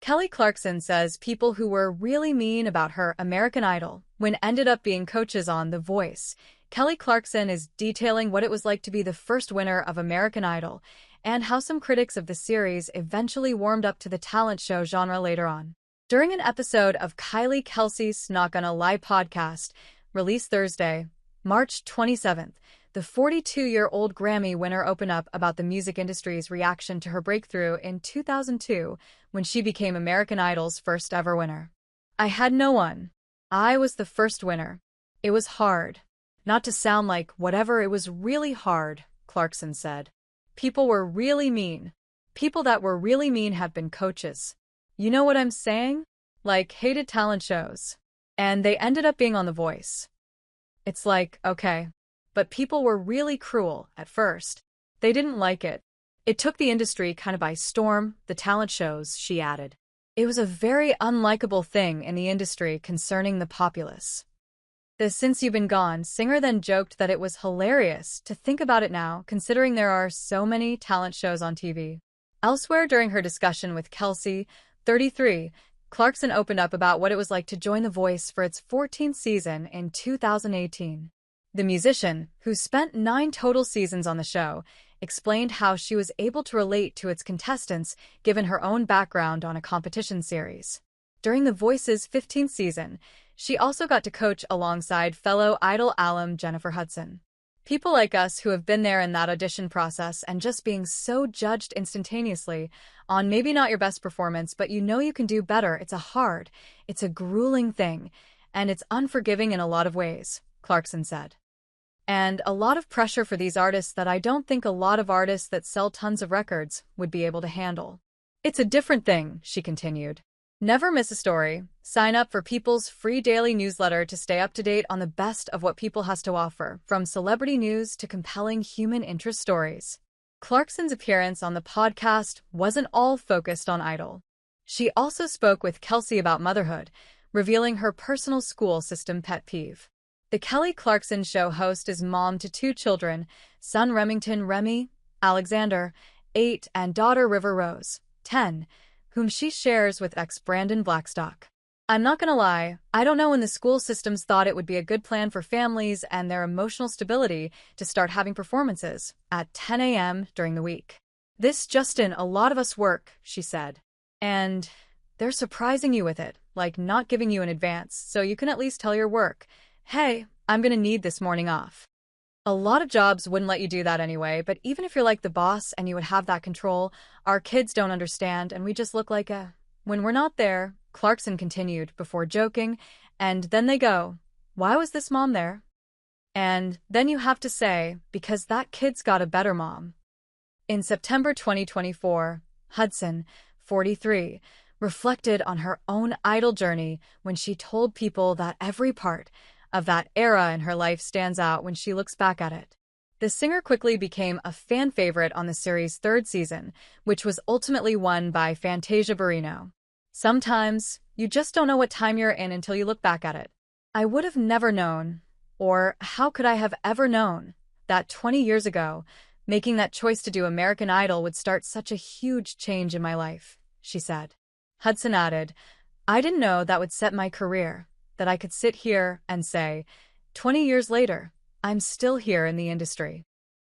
Kelly Clarkson says people who were really mean about her American Idol when ended up being coaches on The Voice. Kelly Clarkson is detailing what it was like to be the first winner of American Idol and how some critics of the series eventually warmed up to the talent show genre later on. During an episode of Kylie Kelsey's Not Gonna Lie podcast, released Thursday, March 27th, the 42-year-old Grammy winner opened up about the music industry's reaction to her breakthrough in 2002 when she became American Idol's first ever winner. "I had no one. I was the first winner. It was hard. Not to sound like whatever, it was really hard," Clarkson said. "People were really mean. People that were really mean have been coaches. You know what I'm saying? Like, hated talent shows. And they ended up being on The Voice. It's like, okay. But people were really cruel at first. They didn't like it. It took the industry kind of by storm, the talent shows," she added. "It was a very unlikable thing in the industry concerning the populace." The Since You've Been Gone singer then joked that it was hilarious to think about it now, considering there are so many talent shows on TV. Elsewhere during her discussion with Kelsey, 33, Clarkson opened up about what it was like to join The Voice for its 14th season in 2018. The musician, who spent 9 total seasons on the show, explained how she was able to relate to its contestants given her own background on a competition series. During The Voice's 15th season, she also got to coach alongside fellow Idol alum Jennifer Hudson. "People like us who have been there in that audition process and just being so judged instantaneously on maybe not your best performance, but you know you can do better. It's a grueling thing, and it's unforgiving in a lot of ways," Clarkson said. "And a lot of pressure for these artists that I don't think a lot of artists that sell tons of records would be able to handle. It's a different thing," she continued. Never miss a story. Sign up for People's free daily newsletter to stay up to date on the best of what People has to offer, from celebrity news to compelling human interest stories. Clarkson's appearance on the podcast wasn't all focused on Idol. She also spoke with Kelsey about motherhood, revealing her personal school system pet peeve. The Kelly Clarkson Show host is mom to 2 children, son Remington Remy Alexander, 8, and daughter River Rose, 10, whom she shares with ex Brandon Blackstock. "I'm not gonna lie, I don't know when the school systems thought it would be a good plan for families and their emotional stability to start having performances at 10 a.m. during the week. This just in a lot of us work," she said. "And they're surprising you with it, like not giving you an advance, so you can at least tell your work, 'Hey, I'm gonna need this morning off.' A lot of jobs wouldn't let you do that anyway, but even if you're like the boss and you would have that control, our kids don't understand and we just look like when we're not there," Clarkson continued before joking, "and then they go, 'Why was this mom there?' And then you have to say, 'Because that kid's got a better mom.'" In September 2024, Hudson, 43, reflected on her own Idol journey when she told people that every part of that era in her life stands out when she looks back at it. The singer quickly became a fan favorite on the series' 3rd season, which was ultimately won by Fantasia Barrino. "Sometimes, you just don't know what time you're in until you look back at it. I would have never known, or how could I have ever known, that 20 years ago, making that choice to do American Idol would start such a huge change in my life," she said. Hudson added, "I didn't know that would set my career, that I could sit here and say, 20 years later, I'm still here in the industry."